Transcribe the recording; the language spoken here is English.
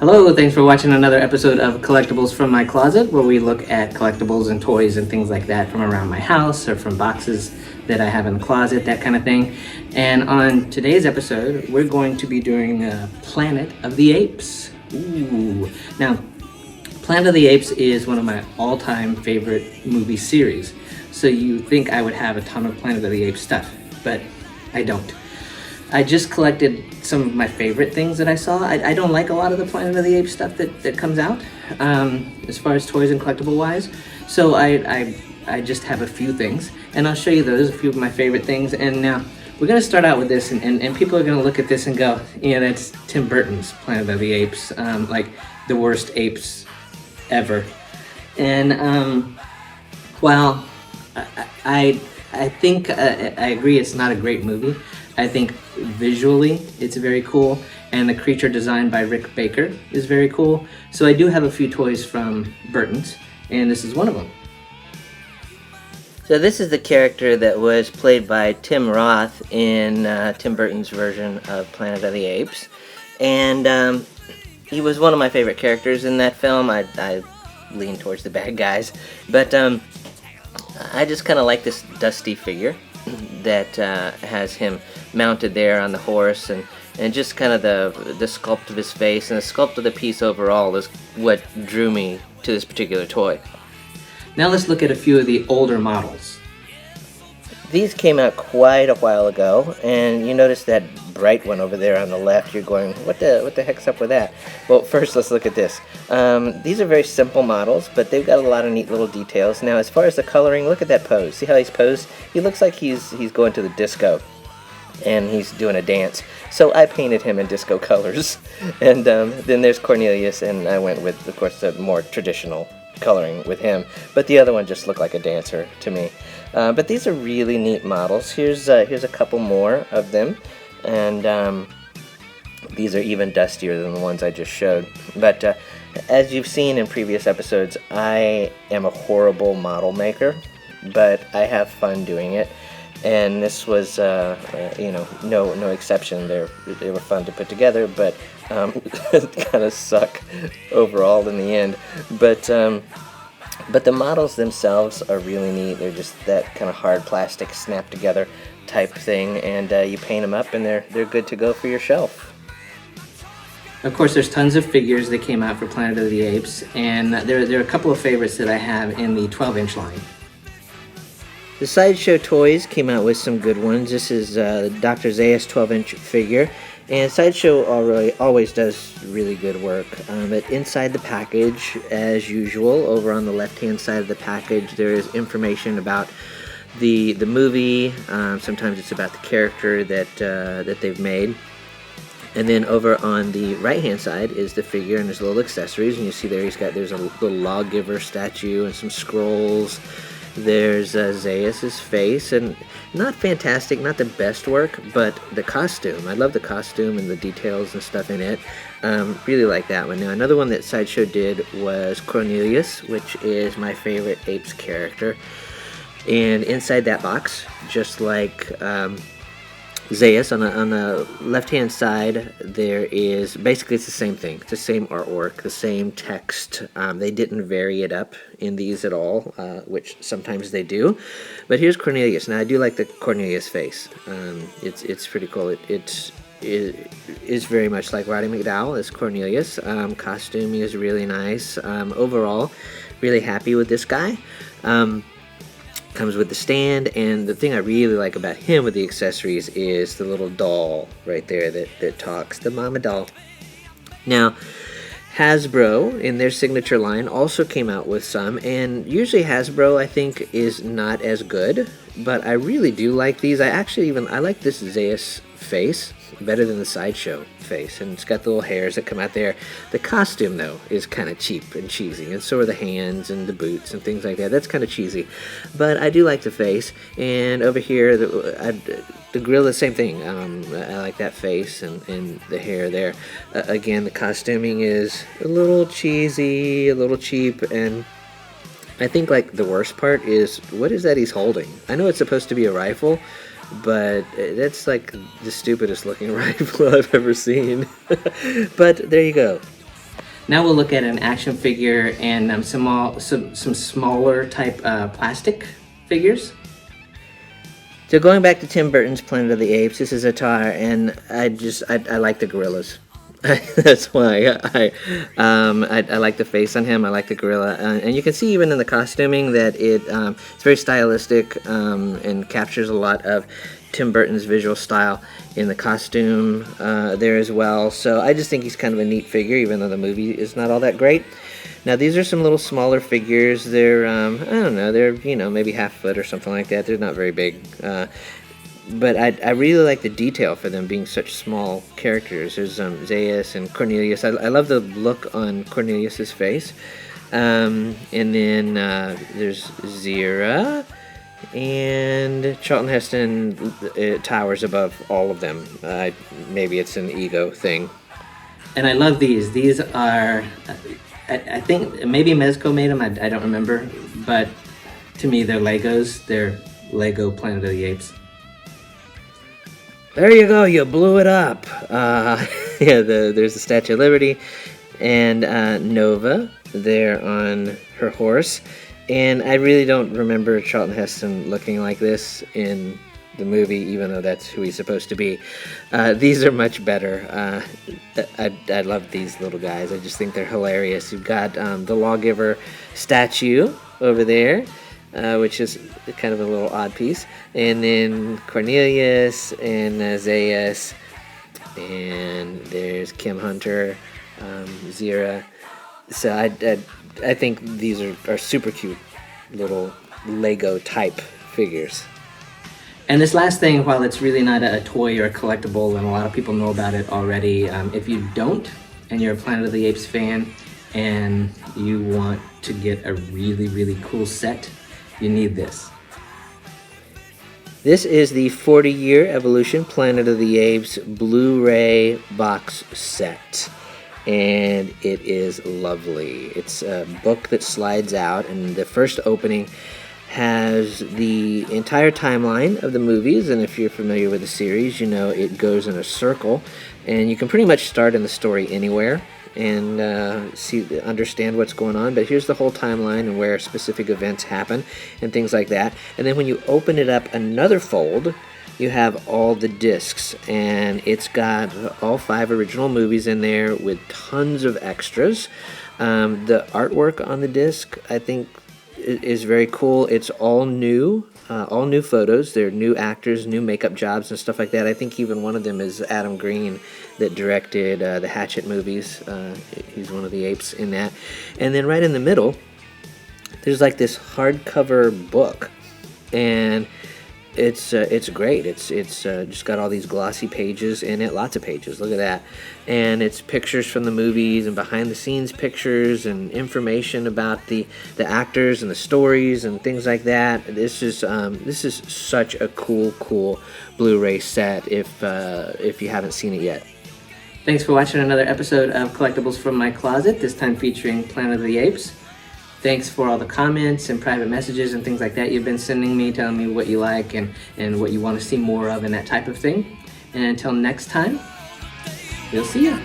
Hello, thanks for watching another episode of Collectibles from My Closet, where we look at collectibles and toys and things like that from around my house or from boxes that I have in the closet, that kind of thing. And on today's episode, we're going to be doing Planet of the Apes. Ooh. Now, Planet of the Apes is one of my all-time favorite movie series. So you think I would have a ton of Planet of the Apes stuff, but I don't. I just collected some of my favorite things that I saw. I don't like a lot of the Planet of the Apes stuff that comes out, as far as toys and collectible wise. So I just have a few things, and I'll show you those, a few of my favorite things. And now we're gonna start out with this, and people are gonna look at this and go, yeah, that's Tim Burton's Planet of the Apes, like the worst apes ever. And well, I think I agree it's not a great movie. I think visually it's very cool, and the creature designed by Rick Baker is very cool. So I do have a few toys from Burton's, and this is one of them. So this is the character that was played by Tim Roth in Tim Burton's version of Planet of the Apes, and he was one of my favorite characters in that film. I lean towards the bad guys, but I just kind of like this dusty figure that has him mounted there on the horse, and just kind of the sculpt of his face and the sculpt of the piece overall is what drew me to this particular toy. Now let's look at a few of the older models. These came out quite a while ago, and you notice that bright one over there on the left. You're going, what the heck's up with that? Well, first let's look at this. These are very simple models, but they've got a lot of neat little details. Now, as far as the coloring, look at that pose. See how he's posed? He looks like he's going to the disco, and he's doing a dance. So I painted him in disco colors. And then there's Cornelius, and I went with, of course, the more traditional coloring with him. But the other one just looked like a dancer to me. But these are really neat models. Here's a couple more of them, and these are even dustier than the ones I just showed. But as you've seen in previous episodes, I am a horrible model maker, but I have fun doing it. And this was, no exception. They were fun to put together, but kind of suck overall in the end. But the models themselves are really neat. They're just that kind of hard plastic snap together type thing, and you paint them up, and they're good to go for your shelf. Of course, there's tons of figures that came out for Planet of the Apes, and there are a couple of favorites that I have in the 12-inch line. The Sideshow Toys came out with some good ones. This is Dr. Zaius 12-inch figure, and Sideshow always does really good work. But inside the package, as usual, over on the left-hand side of the package, there is information about the movie. Sometimes it's about the character that they've made. And then over on the right-hand side is the figure, and there's little accessories. And you see there's a little lawgiver statue and some scrolls. There's Zaius' face, and not fantastic, not the best work, but the costume. I love the costume and the details and stuff in it. Really like that one. Now, another one that Sideshow did was Cornelius, which is my favorite Apes character. And inside that box, just like Zaius, on the left-hand side, there is, basically it's the same thing. It's the same artwork, the same text. They didn't vary it up in these at all, which sometimes they do. But here's Cornelius. Now, I do like the Cornelius face. It's pretty cool. It is very much like Roddy McDowell as Cornelius. Costume is really nice. Overall, really happy with this guy. Comes with the stand, and the thing I really like about him with the accessories is the little doll right there that talks, the mama doll. Now, Hasbro, in their signature line, also came out with some, and usually Hasbro, I think, is not as good, but I really do like these. I like this Zaius face better than the Sideshow face, and it's got the little hairs that come out there. The costume, though, is kind of cheap and cheesy, and so are the hands and the boots and things like that. That's kind of cheesy, but I do like the face. And over here, the grill, the same thing. I like that face and the hair there. Again, the costuming is a little cheesy, a little cheap, and I think like the worst part is, what is that he's holding? I know it's supposed to be a rifle, but that's like the stupidest looking rifle I've ever seen. But there you go. Now we'll look at an action figure and some smaller type plastic figures. So going back to Tim Burton's Planet of the Apes, this is a tar, and I like the gorillas. That's why I like the face on him. I like the gorilla, and you can see even in the costuming that it's very stylistic and captures a lot of Tim Burton's visual style in the costume there as well. So I just think he's kind of a neat figure, even though the movie is not all that great. Now these are some little smaller figures. They're I don't know, they're maybe half foot or something like that. They're not very big. But I really like the detail for them being such small characters. There's Zaius and Cornelius. I love the look on Cornelius's face. And then there's Zira, and Charlton Heston towers above all of them. Maybe it's an ego thing. And I love these. These are, I think maybe Mezco made them. I don't remember. But to me, they're Legos. They're Lego Planet of the Apes. There you go, you blew it up. There's the Statue of Liberty and Nova there on her horse. And I really don't remember Charlton Heston looking like this in the movie, even though that's who he's supposed to be. These are much better. I love these little guys. I just think they're hilarious. You've got the lawgiver statue over there, which is kind of a little odd piece. And then Cornelius and Zaius, and there's Kim Hunter, Zira. So I think these are super cute little Lego type figures. And this last thing, while it's really not a toy or a collectible, and a lot of people know about it already, if you don't, and you're a Planet of the Apes fan, and you want to get a really, really cool set, you need this. This is the 40-year Evolution Planet of the Apes Blu-ray box set, and it is lovely. It's a book that slides out, and the first opening has the entire timeline of the movies, and if you're familiar with the series, it goes in a circle, and you can pretty much start in the story anywhere and understand what's going on. But here's the whole timeline and where specific events happen and things like that. And then when you open it up another fold, you have all the discs, and it's got all 5 original movies in there with tons of extras. The artwork on the disc, I think, is very cool. It's all new photos. They're new actors, new makeup jobs and stuff like that. I think even one of them is Adam Green that directed the Hatchet movies. He's one of the apes in that. And then right in the middle, there's like this hardcover book, and it's great. It's just got all these glossy pages in it, lots of pages. Look at that, and it's pictures from the movies and behind the scenes pictures and information about the actors and the stories and things like that. This is such a cool Blu-ray set if you haven't seen it yet. Thanks for watching another episode of Collectibles from My Closet. This time featuring Planet of the Apes. Thanks for all the comments and private messages and things like that you've been sending me, telling me what you like and what you want to see more of and that type of thing. And until next time, we'll see you.